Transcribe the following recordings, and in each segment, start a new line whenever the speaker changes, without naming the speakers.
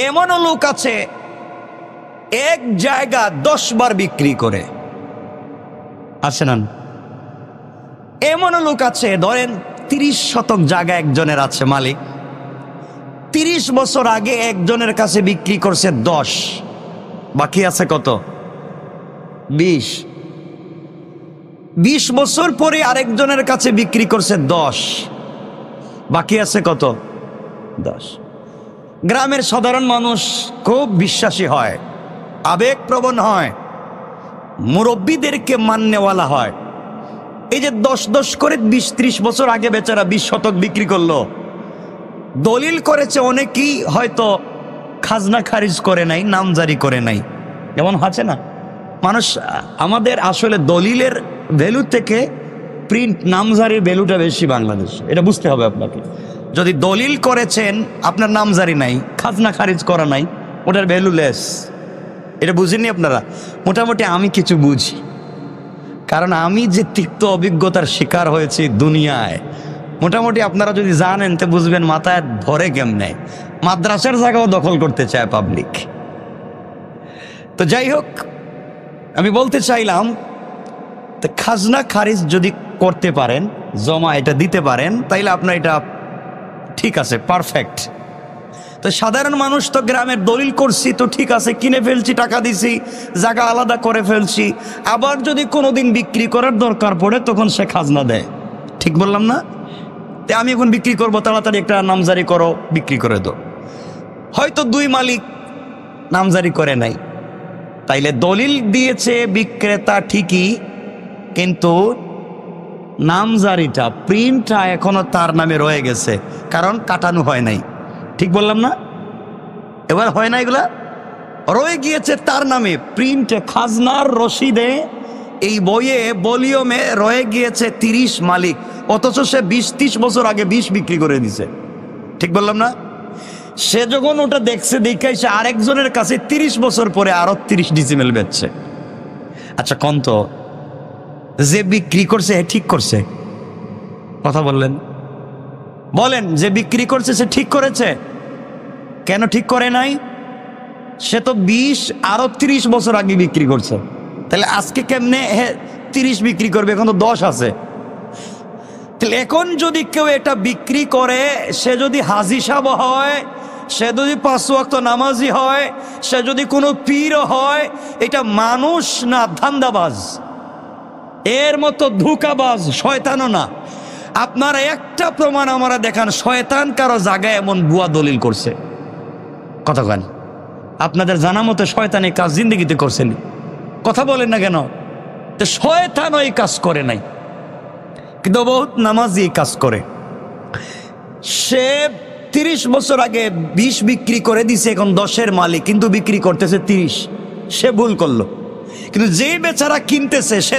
এমনও লোক আছে এক জায়গা 10 বার বিক্রি করে, আছে না? এমনও লোক আছে, ধরেন 30 শতক জায়গা একজনের আছে, মালিক 30 বছর আগে একজনের কাছে বিক্রি করছে 10, বাকি আছে কত? 20। 20 বছর পরে আরেকজনের কাছে বিক্রি করছে 10, বাকি আছে কত? 10। গ্রামের সাধারণ মানুষ খুব বিশ্বাসী হয়, আবেগপ্রবণ হয়, মুরব্বীদেরকে মান্যওয়ালা হয়। এই যে 10 করে 20-30 বছর আগে বেচারা 20 শতক বিক্রি করলো, দলিল করেছে অনেকেই হয়তো খাজনা খারিজ করে নাই, নামজারি করে নাই, যেমন আছে না মানুষ। আমাদের আসলে দলিলের ভ্যালু থেকে প্রিন্ট নামজারির ভ্যালুটা বেশি বাংলাদেশ, এটা বুঝতে হবে আপনাকে। যদি দলিল করেছেন আপনার নামজারি নাই, খাজনা খারিজ করা নাই, ওটার ভ্যালু লেস। এটা বুঝেননি আপনারা? মোটামুটি আমি কিছু বুঝি, কারণ আমি যে তিক্ত অভিজ্ঞতার শিকার হয়েছি দুনিয়ায়, মোটামুটি আপনারা যদি জানেন তো বুঝবেন মাথায় ধরে কেমনে। মাদ্রাসার জায়গাও দখল করতে চায় পাবলিক। তো যাই হোক, আমি বলতে চাইলাম খাজনা খারিজ যদি করতে পারেন, জমা এটা দিতে পারেন, তাইলে আপনার এটা ঠিক আছে, পারফেক্ট। তো সাধারণ মানুষ তো গ্রামের দলিল করছি তো ঠিক আছে, কিনে ফেলছি, টাকা দিছি, জায়গা আলাদা করে ফেলছি, আবার যদি কোনোদিন বিক্রি করার দরকার পড়ে তখন সে খাজনা দেয়। ঠিক বললাম না? তে আমি এখন বিক্রি করবো, তাড়াতাড়ি একটা নামজারি করো, বিক্রি করে দাও। হয়তো 2 মালিক নামজারি করে নাই, তাইলে দলিল দিয়েছে বিক্রেতা ঠিকই, কিন্তু নামজারিটা, প্রিন্টটা এখনো তার নামে রয়ে গেছে, কারণ কাটানো হয় নাই। ঠিক বললাম না? এবার হয় না, এগুলা রয়ে গিয়েছে তার নামে, প্রিন্টে, খাজনার রসিদে, এই বইয়ে ভলিউমে রয়ে গিয়েছে 30 মালিক, অথচ সে 20-30 বছর আগে 20 বিক্রি করে দিছে। ঠিক বললাম না? সে যখন ওটা দেখছে, দেখে সে আরেকজনের কাছে 30 বছর পরে আরো 30 ডিসিমেল বেচছে। আচ্ছা কোন তো যে বিক্রি করছে হে ঠিক করছে? কথা বললেন, বলেন, যে বিক্রি করছে সে ঠিক করেছে? কেন ঠিক করে নাই? সে তো 20 আরো 30 বছর আগে বিক্রি করছে, তাহলে আজকে কেমনে 30 বিক্রি করবে? এখন তো 10 আছে। তাহলে এখন যদি কেউ এটা বিক্রি করে, সে যদি হাজী সাহেব হয়, সে যদি 5 ওয়াক্ত নামাজি হয়, সে যদি কোনো পীর হয়, এটা মানুষ না ধান্দাবাজ, এর মতো ধোঁকাবাজ শয়তানও না। আপনারা একটা প্রমাণ আমরা দেখান শয়তান কারো জায়গায় এমন ভুয়া দলিল করছে? কথা কেন? আপনাদের জানা মতো শয়তান এই কাজ জিন্দগিতে করছেন? কথা বলেন না কেন? তো শয়তান ওই কাজ করে নাই, কিন্তু বহুত নামাজি এই কাজ করে। সে 30 বছর আগে 20 বিক্রি করে দিছে, এখন 10-এর মালিক, কিন্তু বিক্রি করতেছে 30। সে ভুল করলো, কিন্তু যে বেচারা কিনতেছে সে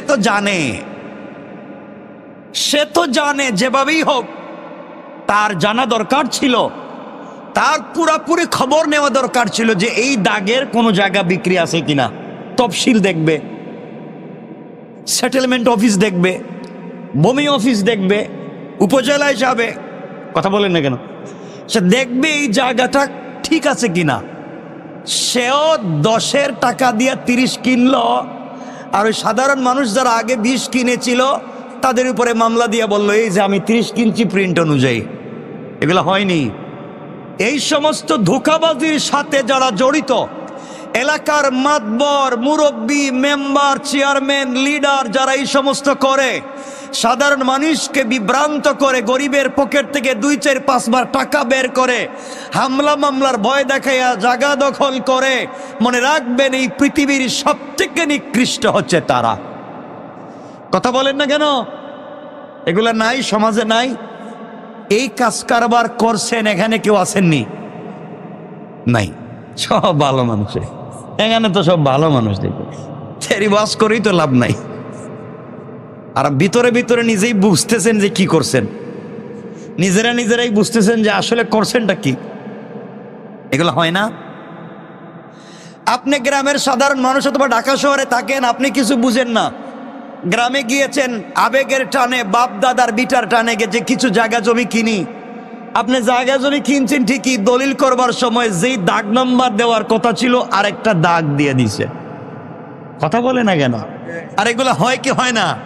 তো জানে, যেভাবেই হোক তার জানা দরকার ছিল, তার পুরাপুরি খবর নেওয়া দরকার ছিল যে এই দাগের কোনো জায়গা বিক্রি আছে কিনা। তফসিল দেখবে, সেটেলমেন্ট অফিস দেখবে, ভূমি অফিস দেখবে, উপজেলায় যাবে, কথা বলেন না কেন, সে দেখবে এই জায়গাটা ঠিক আছে কিনা। সেও 10-এর টাকা দিয়ে 30 কিনলো, আর ওই সাধারণ মানুষ যারা আগে 20 কিনেছিল তাদের উপরে মামলা দিয়ে বললো এই যে আমি 30 কিনছি প্রিন্ট অনুযায়ী। এগুলো হয়নি। এই সমস্ত ধোঁকাবাজির সাথে যারা জড়িত, এলাকার মাতবর, মুরব্বী, মেম্বার, চেয়ারম্যান, লিডার, যারা এই সমস্ত করে, সাধারণ মানুষকে বিভ্রান্ত করে, গরিবের পকেট থেকে 2-4-5 বার টাকা বের করে, হামলা মামলার ভয় দেখাইয়া জায়গা দখল করে, মনে রাখবেন এই পৃথিবীর সবথেকে নিকৃষ্ট হচ্ছে তারা। কথা বলেন না কেন? এগুলা নাই, সমাজে নাই। এই কাজ কারবার করছেন এখানে কেউ আসেননি? নাই, সব ভালো মানুষ। এখানে তো সব ভালো মানুষ, দেখবে তেরি বাস করেই তো লাভ নাই। আর ভিতরে ভিতরে নিজেই বুঝতেছেন যে কি করছেন, নিজেরাই বুঝতেছেন যে আসলে করছেনটা কি। এগুলো হয় না। আপনি গ্রামের সাধারণ মানুষ অথবা ঢাকা শহরে থাকেন, আপনি কিছু বুঝেন না। গ্রামে গিয়েছেন আবেগের টানে, বাপ দাদার বিটার টানে, যে কিছু জায়গা জমি কিনি, আপনি জায়গা জমি কিনছেন ঠিকই, দলিল করবার সময় যেই দাগ নাম্বার দেওয়ার কথা ছিল আরেকটা দাগ দিয়ে দিছে। কথা বলে না কেন? আর এগুলো হয় কি হয় না?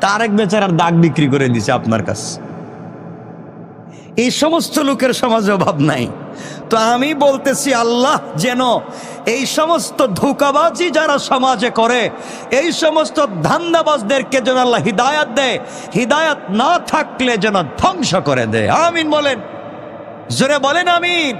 তার এক বেচারার দাগ বিক্রি করে দিছে আপনার কাছে। এই সমস্ত লোকের সমাজে অভাব নাই। তো আমি বলতেছি আল্লাহ যেন এই সমস্ত ধোঁকাবাজি যারা সমাজে করে, এই সমস্ত ধান্দাবাজদেরকে যেন আল্লাহ হিদায়াত দেয়, হিদায়াত না থাকলে যেন ধ্বংস করে দেয়। আমিন বলেন, জোরে বলেন আমিন।